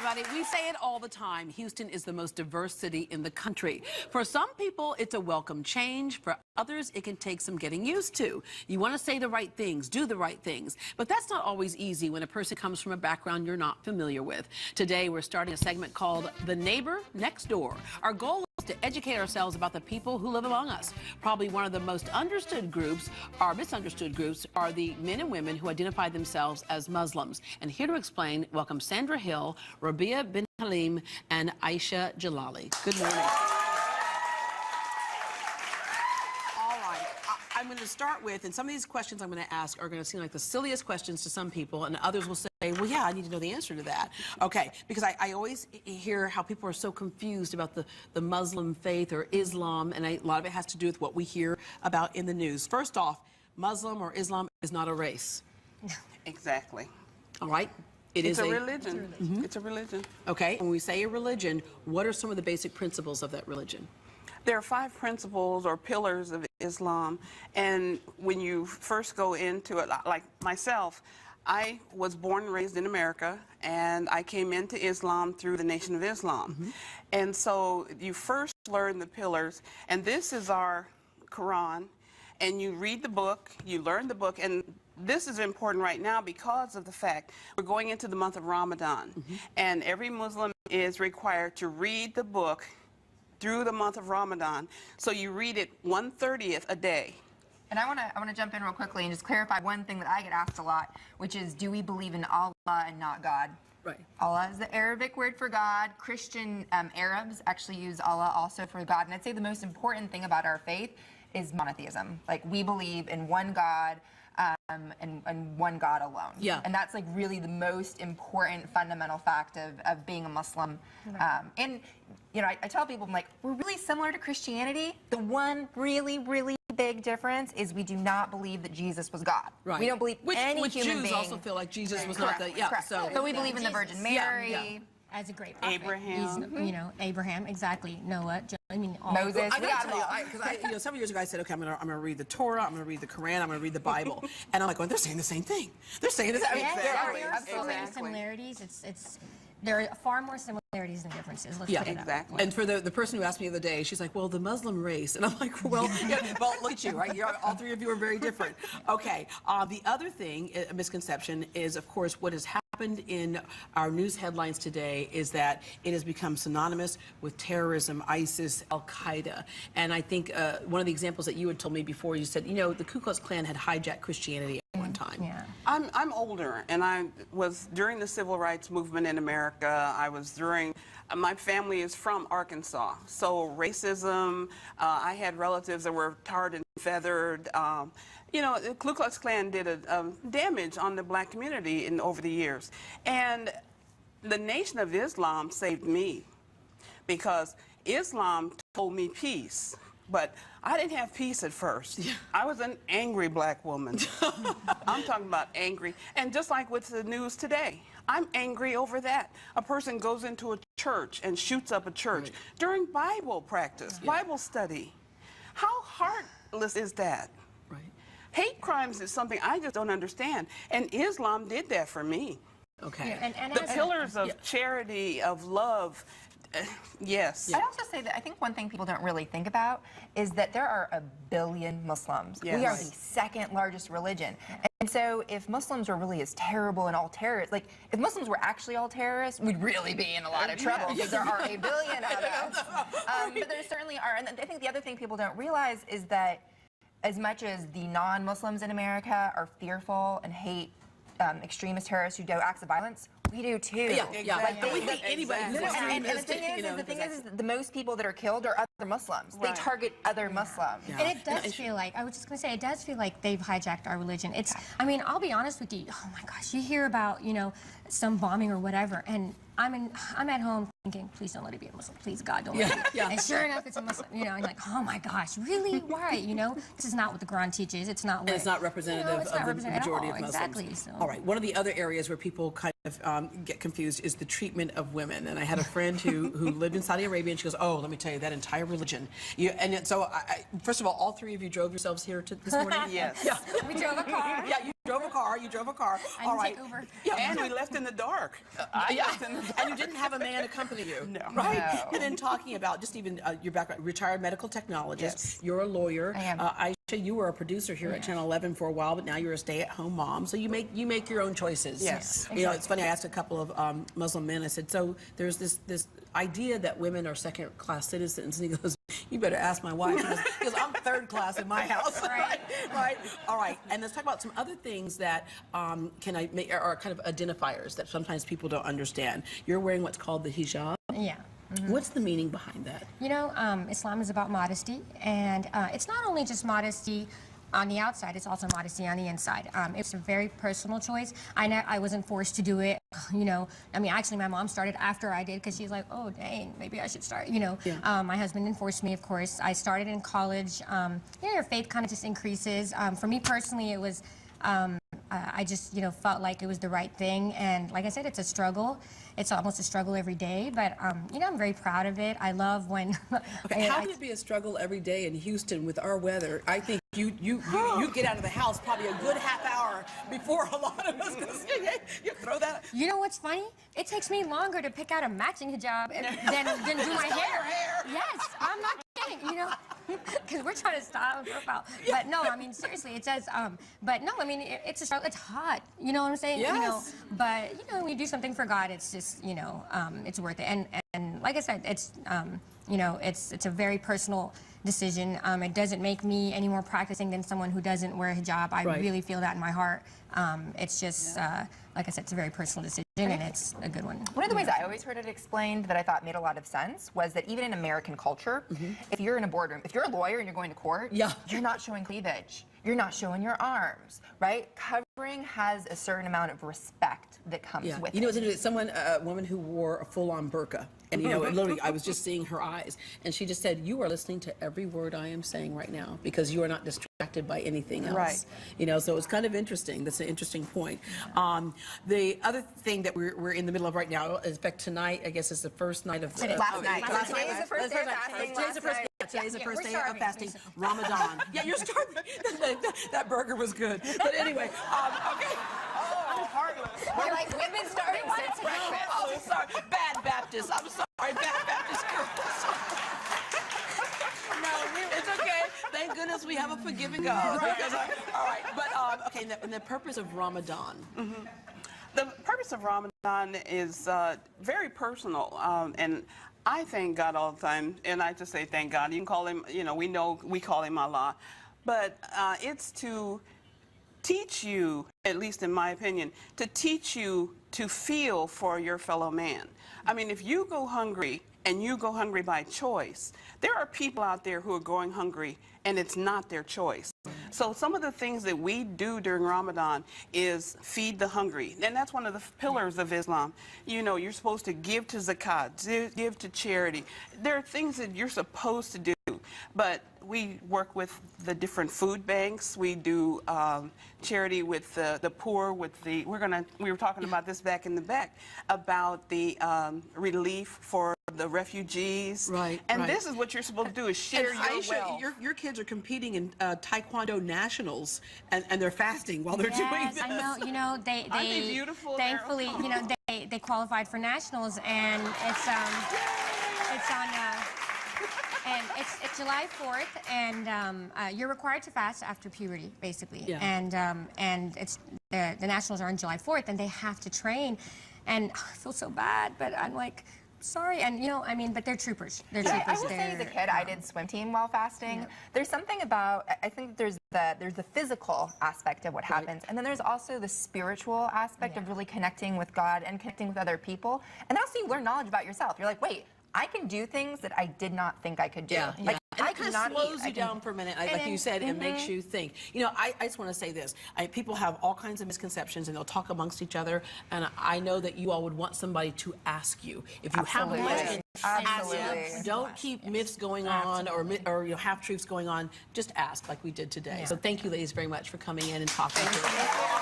everybody. We say it all the time. Houston is the most diverse city in the country. For some people, it's a welcome change. For others, it can take some getting used to. You want to say the right things, do the right things. But that's not always easy when a person comes from a background you're not familiar with. Today, we're starting a segment called The Neighbor Next Door. Our goal is to educate ourselves about the people who live among us. Probably one of the most understood groups, or misunderstood groups, are the men and women who identify themselves as Muslims. And here to explain, welcome Sandra Hill, Rabia bin Halim, and Aisha Jalali. Good morning. All right, I'm going to start with, and some of these questions I'm going to ask are going to seem like the silliest questions to some people, and others will say, well, yeah, I need to know the answer to that. Okay, because I always hear how people are so confused about the Muslim faith or Islam, and a lot of it has to do with what we hear about in the news. First off, Muslim or Islam is not a race. Exactly. All right? It's a religion. Mm-hmm. It's a religion. Okay, when we say a religion, what are some of the basic principles of that religion? There are 5 principles or pillars of Islam, and when you first go into it, like myself, I was born and raised in America, and I came into Islam through the Nation of Islam. Mm-hmm. And so you first learn the pillars, and this is our Quran, and you read the book, you learn the book, and this is important right now because of the fact we're going into the month of Ramadan, mm-hmm. and every Muslim is required to read the book through the month of Ramadan. So you read it 1/30th a day. And I want to jump in real quickly and just clarify one thing that I get asked a lot, which is, do we believe in Allah and not God? Right. Allah is the Arabic word for God. Christian Arabs actually use Allah also for God. And I'd say the most important thing about our faith is monotheism. Like, we believe in one God, and one God alone. Yeah. And that's like really the most important fundamental fact of being a Muslim. And you know, I tell people, I'm like, we're really similar to Christianity. The one really, really big difference is we do not believe that Jesus was God. Right. We don't believe any which human Jews being. also feel like Jesus was Correct. not the, yeah. Correct. So we believe in the Virgin Mary. Yeah, yeah. As a great prophet. Abraham. He's, you know, Abraham, exactly. Noah, I mean, all. Moses. I gotta tell you, because several years ago I said, okay, I'm gonna read the Torah, I'm gonna read the Quran, I'm gonna read the Bible, and I'm like, well, they're saying the same thing. They're saying the same Yes, thing. there are so many Exactly. similarities. There are far more similarities than differences. Let's Yeah, put it exactly. that way. And for the person who asked me the other day, she's like, well, the Muslim race. And I'm like, well, yeah, well, look at you, right? All 3 of you are very different. Okay, the other thing, a misconception, is, of course, what has happened in our news headlines today is that it has become synonymous with terrorism, ISIS, Al-Qaeda. And I think one of the examples that you had told me before, you said, you know, the Ku Klux Klan had hijacked Christianity at one time. Yeah. I'm older, and I was during the civil rights movement in America. I was during, my family is from Arkansas, so racism, I had relatives that were tarred and feathered. You know, the Ku Klux Klan did a damage on the black community over the years. And the Nation of Islam saved me, because Islam told me peace. But I didn't have peace at first. Yeah. I was an angry black woman. I'm talking about angry. And just like with the news today, I'm angry over that. A person goes into a church and shoots up a church during Bible practice, Bible study. How heartless is that? Right. Hate crimes is something I just don't understand. And Islam did that for me. Okay. Yeah, and The pillars of charity, of love, yes. I'd also say that I think one thing people don't really think about is that there are 1 billion Muslims. Yes. We are the 2nd largest religion. And so if Muslims were really as terrible and all terrorists, like if Muslims were actually all terrorists, we'd really be in a lot of trouble, because there are 1 billion of us. But there certainly are. And I think the other thing people don't realize is that as much as the non-Muslims in America are fearful and hate extremist terrorists who do acts of violence, we do too. Yeah, yeah. Like, But we hate anybody who's and the extremistic, thing is, you know, the most people that are killed are other Muslims. Right. They target other Muslims. Yeah. And it does feel like, I was just going to say, it does feel like they've hijacked our religion. It's, I mean, I'll be honest with you, oh my gosh, you hear about, you know, some bombing or whatever, and I'm at home thinking, please don't let it be a Muslim. Please, God, don't let it be. Yeah. And sure enough, it's a Muslim. You know, and you're like, oh my gosh, really? Why? You know, this is not what the Quran teaches. It's not what... And it's not representative it's not of the representative majority at all. of Muslims. Exactly. So. All right. One of the other areas where people kind of get confused is the treatment of women. And I had a friend who lived in Saudi Arabia, and she goes, oh, let me tell you, that entire religion. So, first of all 3 of you drove yourselves here this morning? Yes. Yeah. We drove a car. Yeah, you drove a car. You drove a car. I All didn't right. take Uber. Yeah. And we left in the dark. And you didn't have a man accompany you. No. Right? No. And then talking about just even your background, retired medical technologist. Yes. You're a lawyer. I am. Aisha, you were a producer here at Channel 11 for a while, but now you're a stay-at-home mom. So you make your own choices. Yes. You know, it's funny. I asked a couple of Muslim men. I said, so there's this idea that women are second-class citizens, and he goes, you better ask my wife, because I'm third class in my house. Right. Right. All right. And let's talk about some other things that are kind of identifiers that sometimes people don't understand. You're wearing what's called the hijab. Yeah. What's the meaning behind that? You know, Islam is about modesty, and it's not only just modesty on the outside, it's also modesty on the inside. It's a very personal choice. I wasn't forced to do it, you know. I mean, actually, my mom started after I did because she's like, oh, dang, maybe I should start, you know. Yeah. My husband enforced me, of course. I started in college. You know, your faith kind of just increases. For me personally, it was, I just, you know, felt like it was the right thing. And like I said, it's a struggle. It's almost a struggle every day, but you know, I'm very proud of it. I love when. Okay, how can it be a struggle every day in Houston with our weather? I think you get out of the house probably a good half hour before a lot of us. You throw that. You know what's funny? It takes me longer to pick out a matching hijab than do my hair. Yes, I'm not kidding. You know, because we're trying to style and profile. But no, I mean seriously, it says. But no, I mean it's a struggle. It's hot. You know what I'm saying? Yes. You know, but you know, when you do something for God, it's just it's worth it. And like I said, it's you know, it's a very personal decision. It doesn't make me any more practicing than someone who doesn't wear a hijab. I Right. really feel that in my heart. It's just, like I said, it's a very personal decision, and it's a good one. One of the ways I always heard it explained that I thought made a lot of sense was that even in American culture, if you're in a boardroom, if you're a lawyer and you're going to court, Yeah. you're not showing cleavage. You're not showing your arms, right? Covering has a certain amount of respect that comes Yeah. with You know, it. it's interesting. A woman who wore a full-on burqa, and you know, literally, I was just seeing her eyes, and she just said, "You are listening to every word I am saying right now because you are not distracted by anything else." Right. You know, so it's kind of interesting. That's an interesting point. The other thing that we're in the middle of right now, in fact, tonight, I guess, is the first night of Last night. Last Today is night. the first day of fasting. Today's the Last first. night. Today's the Yeah, first we're day of starving. fasting, Ramadan. Yeah, you're starving. That burger was good. But anyway, okay. Oh, heartless. We're like, we've been starving since breakfast. Oh, sorry. Bad Baptist. I'm sorry. Bad Baptist girls. No, it's okay. Thank goodness we have a forgiving God. Because all right. But, okay, and the purpose of Ramadan. The purpose of Ramadan is very personal, and I thank God all the time, and I just say thank God. You can call him, you know we call him Allah, but it's to teach you, at least in my opinion, to teach you to feel for your fellow man. I mean, if you go hungry and you go hungry by choice, there are people out there who are going hungry and it's not their choice. So some of the things that we do during Ramadan is feed the hungry. And that's one of the pillars of Islam. You know, you're supposed to give to zakat, give to charity. There are things that you're supposed to do. But we work with the different food banks. We do charity with the poor. We were talking about this back in the back about the relief for the refugees. Right. And right. this is what you're supposed to do: is share And your Aisha, wealth. your kids are competing in Taekwondo nationals, and they're fasting while they're doing Yes, this. I know. You know, they Aren't they beautiful? Thankfully, you know, they qualified for nationals, and it's on. And it's July 4th, and you're required to fast after puberty, basically. Yeah. And it's the nationals are on July 4th, and they have to train. And I feel so bad, but I'm like, sorry. And you know, I mean, but they're troopers. They're I troopers. will say, as a They're- kid, I did swim team while fasting. There's something about, I think there's the physical aspect of what happens, and then there's also the spiritual aspect of really connecting with God and connecting with other people. And then also you learn knowledge about yourself. You're like, wait, I can do things that I did not think I could do. Yeah, Like, and I it kind cannot of slows eat. I you can- down for a minute, like then- you said, and makes you think. You know, I just want to say this. People have all kinds of misconceptions, and they'll talk amongst each other, and I know that you all would want somebody to ask you. If you have a Absolutely. question, ask Absolutely. them. Don't keep myths going on or you know, half-truths going on. Just ask like we did today. So thank you, ladies, very much for coming in and talking to us.